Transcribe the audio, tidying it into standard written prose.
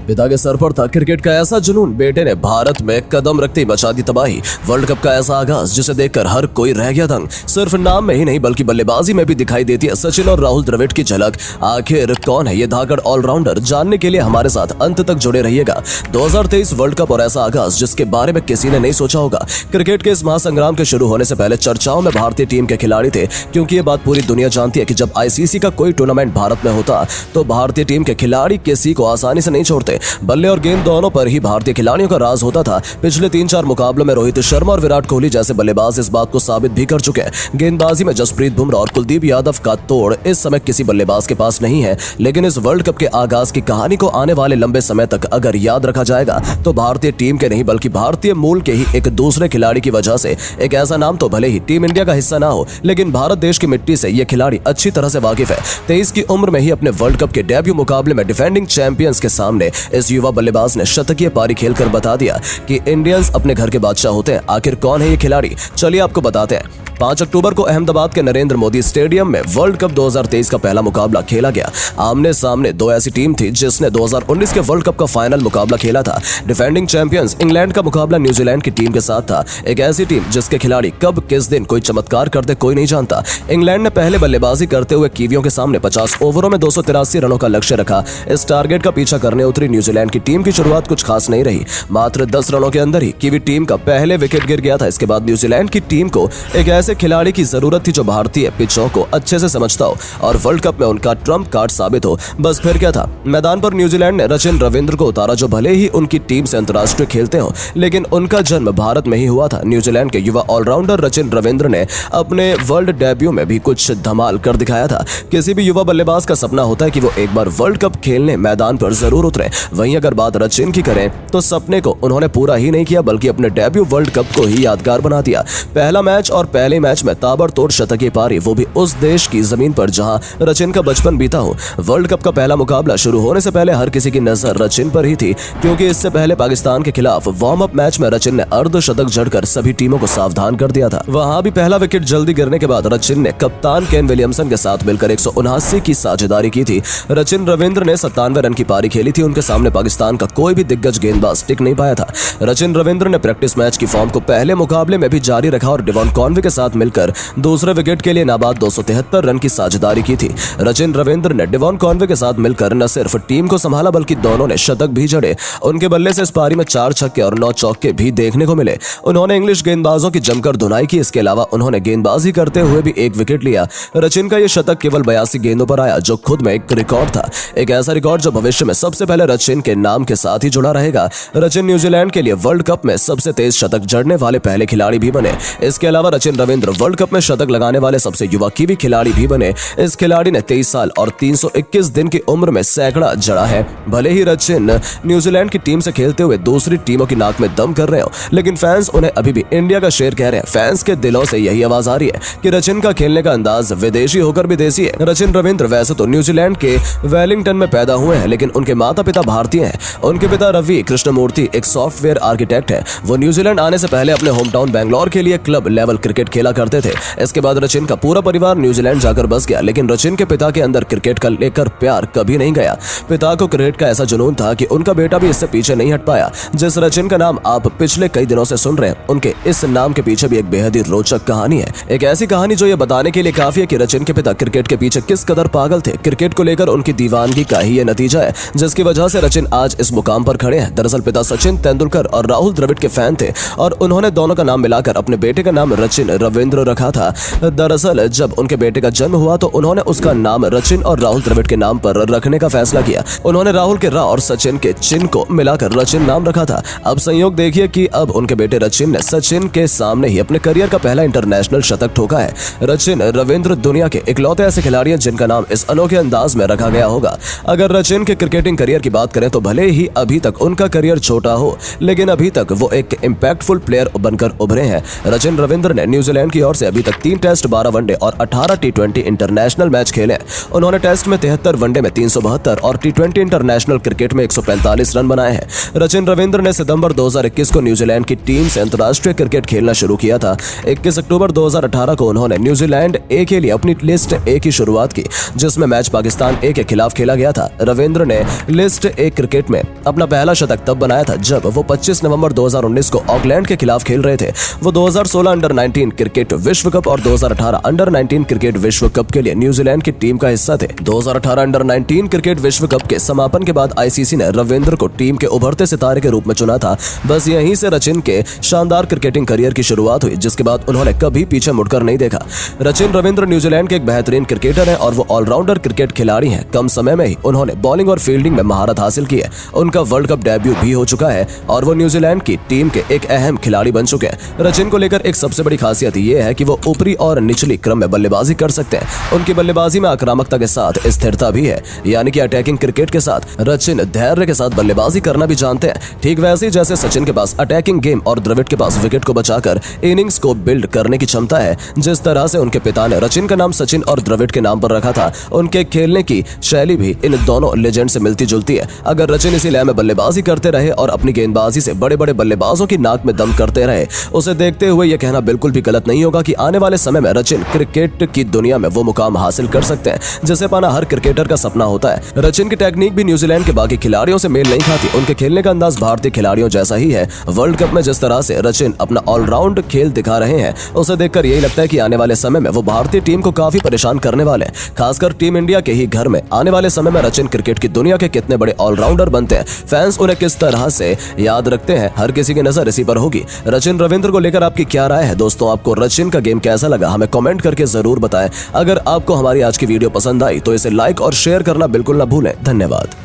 पिता के सर पर था क्रिकेट का ऐसा जुनून, बेटे ने भारत में कदम रखते ही मचा दी तबाही। वर्ल्ड कप का ऐसा आगाज जिसे देखकर हर कोई रह गया दंग। सिर्फ नाम में ही नहीं बल्कि बल्लेबाजी में भी दिखाई देती है सचिन और राहुल द्रविड़ की झलक। आखिर कौन है ये धाकड़ ऑलराउंडर, जानने के लिए हमारे साथ अंत तक जुड़े रहिएगा। 2023 वर्ल्ड कप और ऐसा आगाज जिसके बारे में किसी ने नहीं सोचा होगा। क्रिकेट के इस महासंग्राम के शुरू होने से पहले चर्चाओं में भारतीय टीम के खिलाड़ी थे, क्योंकि ये बात पूरी दुनिया जानती है कि जब आईसीसी का कोई टूर्नामेंट भारत में होता तो भारतीय टीम के खिलाड़ी किसी को आसानी से नहीं छोड़ते। बल्ले और गेंद दोनों पर ही भारतीय खिलाड़ियों का राज होता था। पिछले 3-4 मुकाबलों में रोहित शर्मा और विराट कोहली जैसे बल्लेबाज इस बात को साबित भी कर चुके हैं। गेंदबाजी में जसप्रीत बुमराह और कुलदीप यादव का तोड़ इस समय किसी बल्लेबाज के पास नहीं है। लेकिन इस वर्ल्ड कप के आगाज की कहानी को आने वाले लंबे समय तक अगर याद रखा जाएगा तो भारतीय टीम के नहीं बल्कि भारतीय मूल के ही एक दूसरे खिलाड़ी की वजह से। एक ऐसा नाम तो भले ही टीम इंडिया का हिस्सा ना हो, लेकिन भारत देश की मिट्टी से ये खिलाड़ी अच्छी तरह से वाकिफ है। 23 की उम्र में ही अपने वर्ल्ड कप के डेब्यू मुकाबले में डिफेंडिंग चैंपियंस के सामने इस युवा बल्लेबाज ने शतकीय पारी खेलकर बता दिया कि इंडियंस अपने घर के बादशाह होते हैं। आखिर कौन है ये खिलाड़ी, चलिए आपको बताते हैं। 5 अक्टूबर को अहमदाबाद के नरेंद्र मोदी स्टेडियम में वर्ल्ड कप 2023 का पहला मुकाबला खेला गया। आमने सामने दो ऐसी टीम थी जिसने 2019 के वर्ल्ड कप का फाइनल मुकाबला खेला था। डिफेंडिंग चैंपियंस इंग्लैंड का मुकाबला न्यूजीलैंड की टीम के साथ था। एक ऐसी टीम जिसके खिलाड़ी कब किस दिन कोई चमत्कार करते कोई नहीं जानता। इंग्लैंड ने पहले बल्लेबाजी करते हुए कीवियों के सामने 50 ओवरों में 283 रनों का लक्ष्य रखा। इस टारगेट का पीछा करने उतरी न्यूजीलैंड की टीम की शुरुआत कुछ खास नहीं रही। मात्र 10 रनों के अंदर ही कीवी टीम का पहले विकेट गिर गया था। इसके बाद न्यूजीलैंड की टीम को एक ऐसे खिलाड़ी की जरूरत थी जो भारतीय पिचों को अच्छे से समझता हो और वर्ल्ड कप में उनका ट्रम्प कार्ड साबित हो। बस फिर क्या था, मैदान पर न्यूजीलैंड ने रचिन रविंद्र को उतारा, जो भले ही उनकी टीम से अंतर्राष्ट्रीय खेलते हो लेकिन उनका जन्म भारत में ही हुआ था। न्यूजीलैंड के युवा ऑलराउंडर रचिन रविंद्र ने अपने वर्ल्ड डेब्यू में भी कुछ धमाल कर दिखाया था। किसी भी युवा बल्लेबाज का सपना होता है कि वो एक बार वर्ल्ड कप खेलने मैदान पर जरूर उतरे। वहीं अगर बात रचिन की करें तो सपने को उन्होंने पूरा ही नहीं किया बल्कि अपने डेब्यू वर्ल्ड कप को ही यादगार बना दिया। पहला मैच और पहले मैच में ताबड़तोड़ शतकीय पारी, वो भी उस देश की जमीन पर जहां रचिन का बचपन बीता हो। वर्ल्ड कप का पहला मुकाबला शुरू होने से पहले हर किसी की नजर रचिन पर ही थी, क्योंकि इससे पहले पाकिस्तान के खिलाफ वार्म अप मैच में रचिन ने अर्धशतक जड़कर सभी टीमों को सावधान कर दिया था। वहां भी पहला विकेट जल्दी गिरने के बाद रचिन ने कप्तान केन विलियमसन के साथ मिलकर 179 की साझेदारी की थी। रचिन रविंद्र ने 97 रन की पारी खेली थी। उनके सामने पाकिस्तान का कोई भी दिग्गज गेंदबाज टिक नहीं पाया था। रचिन रविंद्र ने प्रैक्टिस मैच की फॉर्म को पहले मुकाबले में भी जारी रखा और डेवॉन कॉनवे के साथ मिलकर दूसरे विकेट के लिए नाबाद 273 रन की साझेदारी की थी। रचिन रविंद्र ने डेवॉन कॉनवे के साथ मिलकर न सिर्फ टीम को संभाला बल्कि दोनों ने शतक भी जड़े। उनके बल्ले से इस पारी में 4 छक्के और 9 चौके भी देखने को मिले। उन्होंने इंग्लिश गेंदबाजों की जमकर धुनाई की। इसके अलावा उन्होंने गेंदबाजी करते हुए भी एक विकेट लिया। रचिन का यह शतक केवल 82 गेंदों पर आया, जो खुद में एक रिकॉर्ड था। एक ऐसा रिकॉर्ड जो भविष्य में सबसे पहले रचिन के नाम के साथ ही जुड़ा रहेगा। रचिन न्यूजीलैंड के लिए वर्ल्ड कप में सबसे तेज शतक जड़ने वाले पहले खिलाड़ी भी बने। इसके अलावा रचिन रविंद्र वर्ल्ड कप में शतक लगाने वाले सबसे युवा कीवी खिलाड़ी भी बने। इस खिलाड़ी ने 23 साल और 321 दिन की उम्र में सैकड़ा जड़ा है। भले ही रचिन न्यूजीलैंड की टीम से खेलते हुए दूसरी टीमों की नाक में दम कर रहे हो, लेकिन फैंस उन्हें अभी भी इंडिया का शेर कह रहे हैं। फैंस के दिलों से यही आवाज आ रही है कि रचिन का खेलने का अंदाज विदेशी होकर भी देसी है। रचिन रविंद्र वैसे तो न्यूजीलैंड के वेलिंगटन में पैदा हुए हैं, लेकिन उनके माता पिता भारतीय हैं। उनके पिता रवि कृष्णमूर्ति एक सॉफ्टवेयर आर्किटेक्ट है। वो न्यूजीलैंड आने से पहले अपने होम टाउन बैंगलोर के लिए क्लब लेवल क्रिकेट खेला करते थे। इसके बाद रचिन का पूरा परिवार न्यूजीलैंड जाकर बस गया, लेकिन रचिन के पिता के अंदर क्रिकेट का लेकर प्यार कभी नहीं गया। पिता को क्रिकेट का ऐसा जुनून था कि उनका बेटा भी इससे पीछे नहीं हट पाया। जिस रचिन का नाम आप पिछले कई दिनों से सुन रहे हैं, उनके इस नाम के पीछे भी एक बेहद ही रोचक कहानी है। एक ऐसी कहानी जो ये बताने के लिए काफी है कि रचिन के पिता क्रिकेट के पीछे किस कदर पागल थे। क्रिकेट को लेकर उनकी दीवानगी का ही ये नतीजा है जिसकी वजह से रचिन आज इस मुकाम पर खड़े हैं। दरअसल पिता सचिन तेंदुलकर और राहुल द्रविड़ के फैन थे और उन्होंने दोनों का नाम मिलाकर अपने बेटे का नाम रचिन रविंद्र रखा था। दरअसल जब उनके बेटे का जन्म हुआ तो उन्होंने उसका नाम रचिन और राहुल द्रविड़ के नाम पर रखने का फैसला किया। उन्होंने राहुल के रा और सचिन के चिन्ह को मिलाकर रचिन नाम रखा था। अब संयोग देखिए कि अब उनके बेटे रचिन ने सचिन के सामने ही अपने करियर का पहला इंटरनेशनल शतक ठोका है। रचिन रविंद्र दुनिया के इकलौते ऐसे खिलाड़ी हैं जिनका नाम इस अनोखे अंदाज में रखा गया होगा। अगर रचिन के क्रिकेटिंग करियर की बात करें तो भले ही अभी तक उनका करियर छोटा हो, लेकिन अभी तक वो एक इम्पैक्टफुल प्लेयर बनकर उभरे हैं। रचिन रविंद्र ने न्यूजीलैंड न्यूजीलैंड की ओर से अभी तक 3 टेस्ट, 12 वनडे और 18 टी20 इंटरनेशनल मैच खेले। उन्होंने टेस्ट में 73, वनडे में 372 और टी20 इंटरनेशनल क्रिकेट में 145 रन बनाए हैं। सचिन रविंद्र ने सितंबर 2021 को न्यूजीलैंड की टीम से अंतर्राष्ट्रीय क्रिकेट खेलना शुरू किया था। 21 अक्टूबर 2018 को उन्होंने न्यूजीलैंड ए के लिए अपनी लिस्ट ए की शुरुआत की, जिसमें मैच पाकिस्तान ए के खिलाफ खेला गया था। रविंद्र ने लिस्ट ए क्रिकेट में अपना पहला शतक तब बनाया था जब वो 25 नवंबर 2019 को ऑकलैंड के खिलाफ खेल रहे थे। वो 2016 अंडर 19 क्रिकेट विश्व कप और 2018 अंडर 19 क्रिकेट विश्व कप के लिए न्यूजीलैंड की टीम का हिस्सा थे। 2018 अंडर 19 क्रिकेट विश्व कप के समापन के बाद आईसीसी ने रविंद्र को टीम के उभरते सितारे के रूप में चुना था। बस यहीं से सचिन के शानदार क्रिकेटिंग करियर की शुरुआत हुई, जिसके बाद उन्होंने कभी पीछे मुड़कर नहीं देखा। सचिन रविंद्र न्यूजीलैंड के एक बेहतरीन क्रिकेटर हैं और वो ऑलराउंडर क्रिकेट खिलाड़ी हैं। कम समय में ही उन्होंने बॉलिंग और फील्डिंग में महारत हासिल की है। उनका वर्ल्ड कप डेब्यू भी हो चुका है और वो न्यूजीलैंड की टीम के एक अहम खिलाड़ी बन चुके हैं। सचिन को लेकर एक सबसे बड़ी खासियत ये है कि वो ऊपरी और निचली क्रम में बल्लेबाजी कर सकते हैं। उनकी बल्लेबाजी में आक्रामकता के साथ स्थिरता भी है, यानी कि अटैकिंग क्रिकेट के साथ सचिन धैर्य के साथ बल्लेबाजी करना भी जानते हैं। ठीक वैसे ही जैसे सचिन के पास अटैकिंग गेम और द्रविड़ के पास विकेट को बचाकर इनिंग्स को बिल्ड करने की क्षमता है। जिस तरह से उनके पिता ने सचिन का नाम सचिन और द्रविड़ के नाम पर रखा था, उनके खेलने की शैली भी इन दोनों लेजेंड से मिलती जुलती है। अगर सचिन इसी लय में बल्लेबाजी करते रहे और अपनी गेंदबाजी से बड़े बड़े बल्लेबाजों की नाक में दम करते रहे, उसे देखते हुए यह कहना बिल्कुल भी गलत नहीं होगा कि आने वाले समय में सचिन क्रिकेट की दुनिया में वो मुकाम हासिल कर सकते हैं जिसे पाना हर क्रिकेटर का सपना होता है। सचिन की टेक्निक भी न्यूजीलैंड के बाकी खिलाड़ियों से मेल नहीं खाती। उनके खेलने का अंदाज भारतीय खिलाड़ियों जैसा ही है। वर्ल्ड कप में जिस तरह से सचिन अपना ऑलराउंड खेल दिखा रहे हैं, उसे देखकर यही लगता है कि आने वाले समय में वो भारतीय टीम को काफी परेशान करने वाले हैं। खासकर टीम इंडिया के ही घर में आने वाले समय में सचिन क्रिकेट की दुनिया के कितने बड़े ऑलराउंडर बनते हैं, फैंस उन्हें किस तरह से याद रखते हैं, हर किसी की नजर इसी पर होगी। सचिन रविंद्र को लेकर आपकी क्या राय है दोस्तों? आपको सचिन का गेम कैसा लगा, हमें कमेंट करके जरूर बताएं। अगर आपको हमारी आज की वीडियो पसंद आई तो इसे लाइक और शेयर करना बिल्कुल ना भूलें। धन्यवाद।